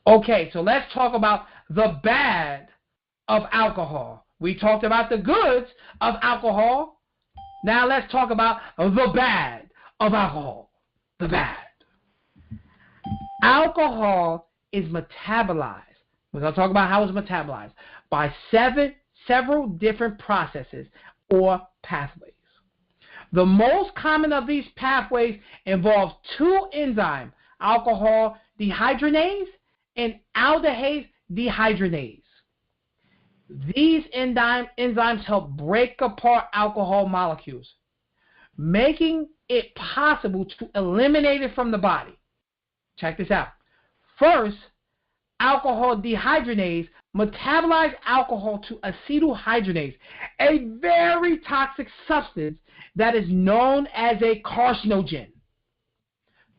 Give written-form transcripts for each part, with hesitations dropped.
Okay, so let's talk about the bad of alcohol. We talked about the goods of alcohol. Now let's talk about the bad of alcohol. The bad. Alcohol is metabolized. We're going to talk about how it's metabolized by several different processes or pathways. The most common of these pathways involves two enzymes, alcohol dehydrogenase and aldehyde dehydrogenase. These enzymes help break apart alcohol molecules, making it possible to eliminate it from the body. Check this out. First, alcohol dehydrogenase metabolizes alcohol to acetyldehydrogenase, a very toxic substance that is known as a carcinogen.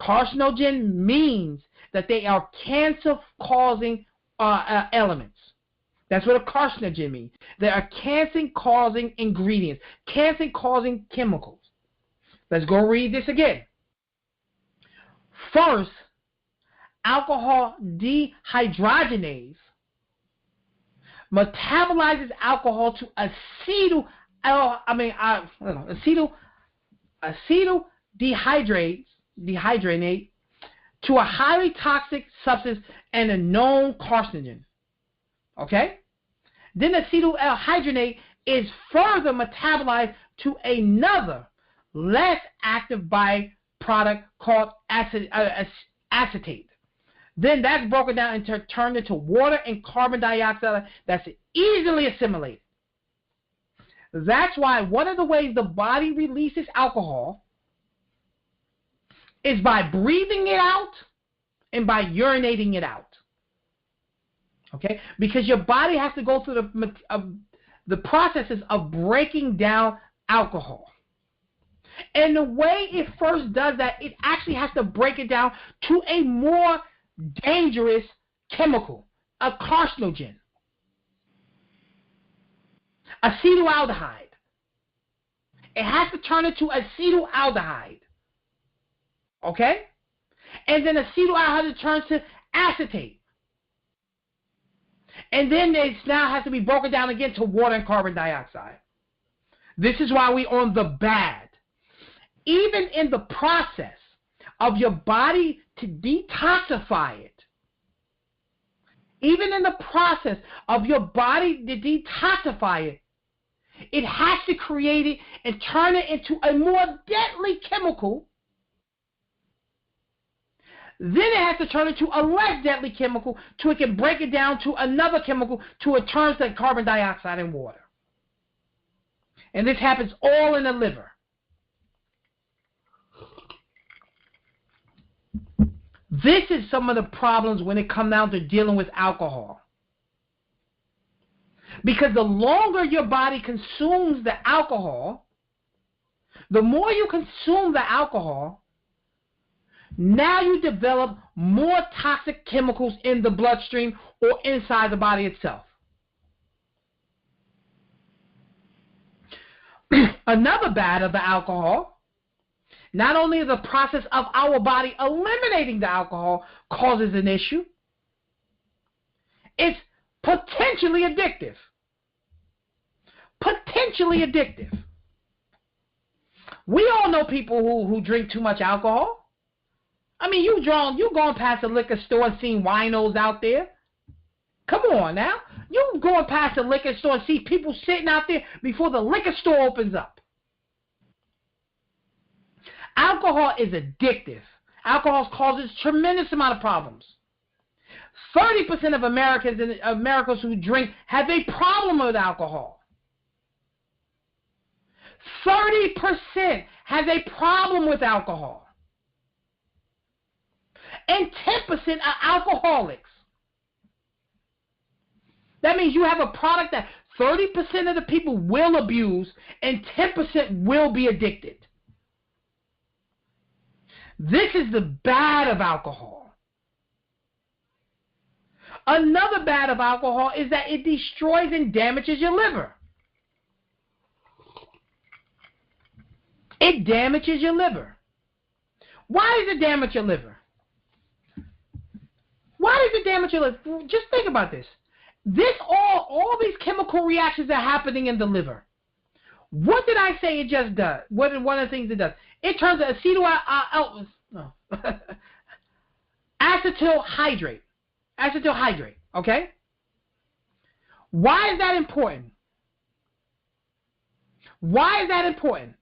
Carcinogen means that they are cancer-causing elements. That's what a carcinogen means. They are cancer-causing ingredients, cancer-causing chemicals. Let's go read this again. First, alcohol dehydrogenase metabolizes alcohol to acetyldehydrate to a highly toxic substance and a known carcinogen. Okay? Then acetylhydronate is further metabolized to another, less active byproduct called acetate. Then that's broken down and turned into water and carbon dioxide that's easily assimilated. That's why one of the ways the body releases alcohol is by breathing it out and by urinating it out. Okay? Because your body has to go through the processes of breaking down alcohol. And the way it first does that, it actually has to break it down to a more dangerous chemical, a carcinogen, acetaldehyde. It has to turn it to acetaldehyde. Okay? And then acetaldehyde turns to acetate. And then it now has to be broken down again to water and carbon dioxide. This is why we on the bad. Even in the process of your body to detoxify it, even in the process of your body to detoxify it, it has to create it and turn it into a more deadly chemical. Then it has to turn it to a less deadly chemical so it can break it down to another chemical to it turns to carbon dioxide and water. And this happens all in the liver. This is some of the problems when it comes down to dealing with alcohol. Because the longer your body consumes the alcohol, the more you consume the alcohol, now you develop more toxic chemicals in the bloodstream or inside the body itself. Another bad of the alcohol, not only is the process of our body eliminating the alcohol causes an issue, it's potentially addictive. Potentially addictive. We all know people who drink too much alcohol. I mean, you going past a liquor store and seeing winos out there. Come on now. You going past a liquor store and see people sitting out there before the liquor store opens up. Alcohol is addictive. Alcohol causes tremendous amount of problems. 30% of Americans who drink have a problem with alcohol. 30% has a problem with alcohol. And 10% are alcoholics. That means you have a product that 30% of the people will abuse and 10% will be addicted. This is the bad of alcohol. Another bad of alcohol is that it destroys and damages your liver. It damages your liver. Why does it damage your liver? Why does it damage your liver? Just think about this. All these chemical reactions are happening in the liver. What did I say it just does? What one of the things it does? It turns acetyl hydrate. Okay? Why is that important? Why is that important?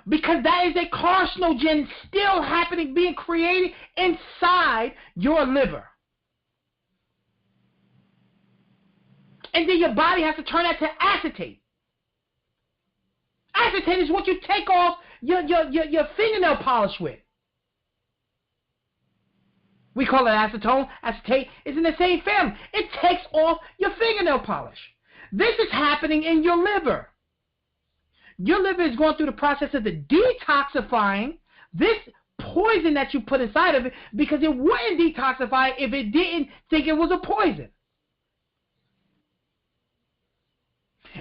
Because that is a carcinogen still happening, being created inside your liver. And then your body has to turn that to acetate. Acetate is what you take off your fingernail polish with. We call it acetone. Acetate is in the same family. It takes off your fingernail polish. This is happening in your liver. Your liver is going through the process of the detoxifying this poison that you put inside of it, because it wouldn't detoxify if it didn't think it was a poison.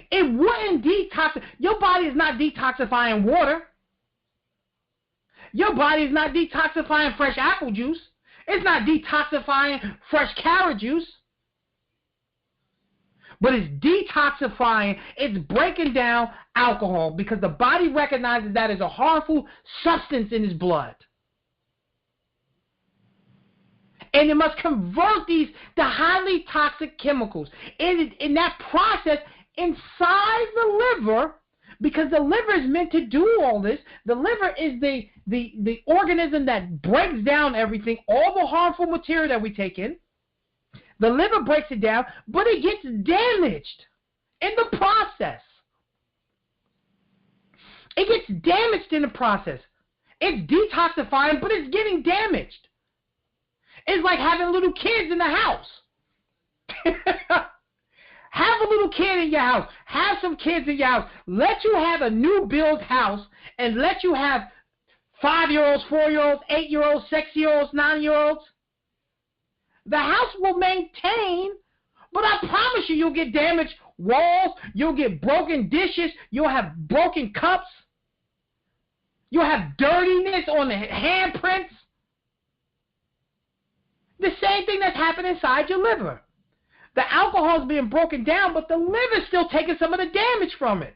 It wouldn't detoxify. Your body is not detoxifying water. Your body is not detoxifying fresh apple juice. It's not detoxifying fresh carrot juice. But it's detoxifying, it's breaking down alcohol, because the body recognizes that as a harmful substance in its blood. And it must convert these to highly toxic chemicals. In that process, inside the liver, because the liver is meant to do all this, the liver is the organism that breaks down everything, all the harmful material that we take in. The liver breaks it down, but it gets damaged in the process. It gets damaged in the process. It's detoxifying, but it's getting damaged. It's like having little kids in the house. Have a little kid in your house. Have some kids in your house. Let you have a new build house, and let you have 5-year-olds, 4-year-olds, 8-year-olds, 6-year-olds, 9-year-olds. The house will maintain, but I promise you, you'll get damaged walls, you'll get broken dishes, you'll have broken cups, you'll have dirtiness on the handprints. The same thing that's happening inside your liver. The alcohol is being broken down, but the liver is still taking some of the damage from it.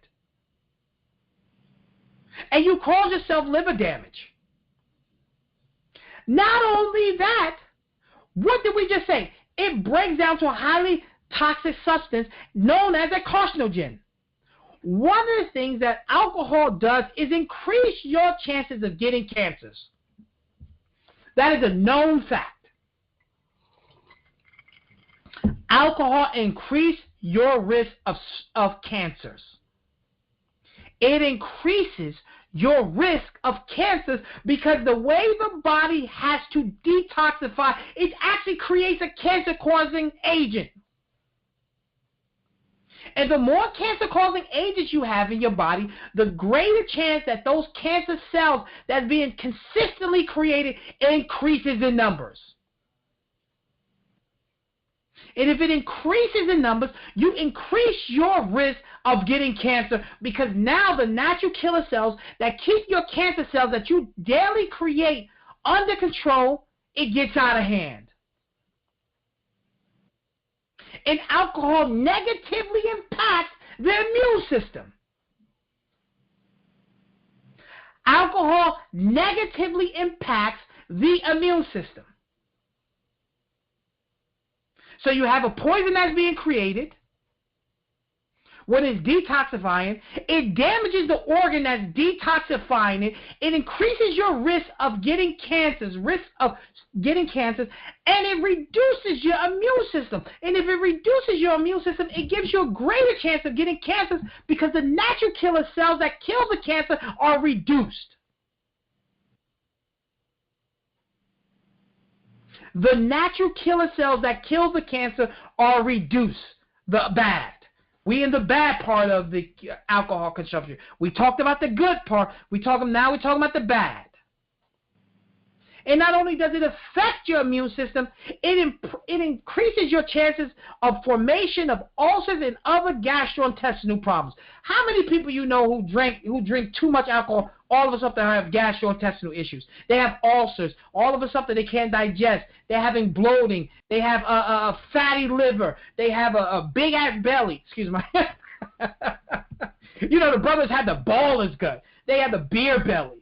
And you cause yourself liver damage. Not only that, what did we just say? It breaks down to a highly toxic substance known as a carcinogen. One of the things that alcohol does is increase your chances of getting cancers. That is a known fact. Alcohol increases your risk of cancers. It increases your risk of cancers because the way the body has to detoxify, it actually creates a cancer-causing agent. And the more cancer-causing agents you have in your body, the greater chance that those cancer cells that's being consistently created increases in numbers. And if it increases in numbers, you increase your risk of getting cancer, because now the natural killer cells that keep your cancer cells that you daily create under control, it gets out of hand. And alcohol negatively impacts the immune system. Alcohol negatively impacts the immune system. So you have a poison that's being created. When it's detoxifying, it damages the organ that's detoxifying it. It increases your risk of getting cancers, and it reduces your immune system. And if it reduces your immune system, it gives you a greater chance of getting cancers because the natural killer cells that kill the cancer are reduced. The natural killer cells that kill the cancer are reduced. The bad. We in the bad part of the alcohol consumption. We talked about the good part. Now we're talking about the bad. And not only does it affect your immune system, it increases your chances of formation of ulcers and other gastrointestinal problems. How many people you know who drink too much alcohol, all of a sudden have gastrointestinal issues? They have ulcers. All of a sudden they can't digest. They're having bloating. They have a fatty liver. They have a big-ass belly. Excuse me. You know, the brothers had the baller's gut. They had the beer bellies.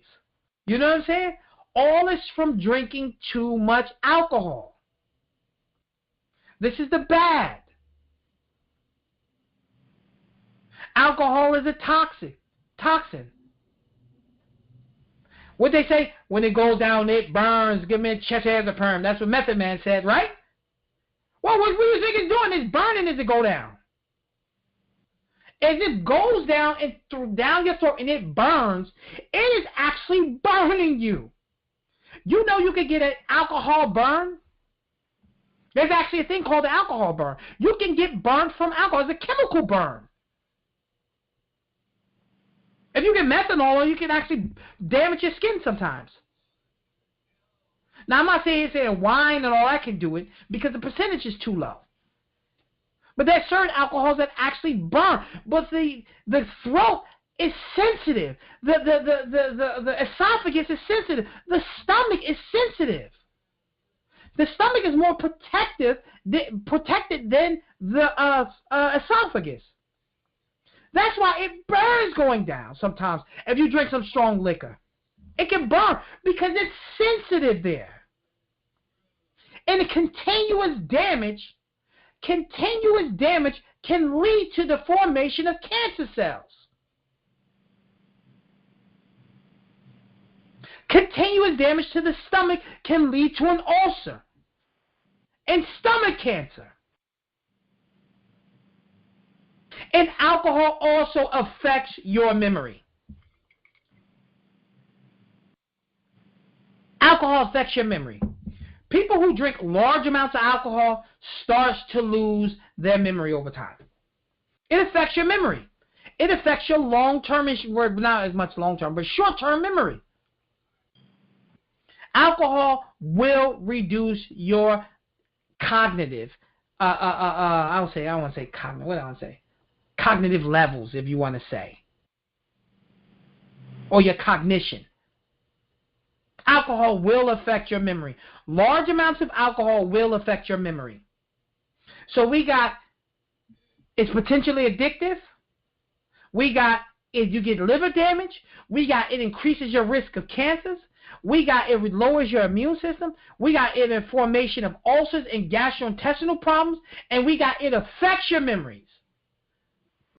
You know what I'm saying? All is from drinking too much alcohol. This is the bad. Alcohol is a toxin. What they say? When it goes down, it burns. Give me a chesediazepam. That's what Method Man said, right? Well, what do you think it's doing? It's burning as it go down. As it goes down and down your throat and it burns, it is actually burning you. You know you can get an alcohol burn? There's actually a thing called the alcohol burn. You can get burned from alcohol. It's a chemical burn. If you get methanol, you can actually damage your skin sometimes. Now, I'm not saying wine and all that can do it because the percentage is too low. But there's certain alcohols that actually burn. But the throat is sensitive. The esophagus is sensitive. The stomach is sensitive. The stomach is more protected than the esophagus. That's why it burns going down sometimes if you drink some strong liquor. It can burn because it's sensitive there. And continuous damage can lead to the formation of cancer cells. Continuous damage to the stomach can lead to an ulcer and stomach cancer. And alcohol also affects your memory. Alcohol affects your memory. People who drink large amounts of alcohol starts to lose their memory over time. It affects your memory. It affects your long-term, not as much long-term, but short-term memory. Alcohol will reduce your cognitive, cognitive levels, if you want to say, or your cognition. Alcohol will affect your memory. Large amounts of alcohol will affect your memory. So we got, it's potentially addictive. We got, if you get liver damage. We got, it increases your risk of cancers. We got, it lowers your immune system. We got, it in formation of ulcers and gastrointestinal problems. And we got, it affects your memories.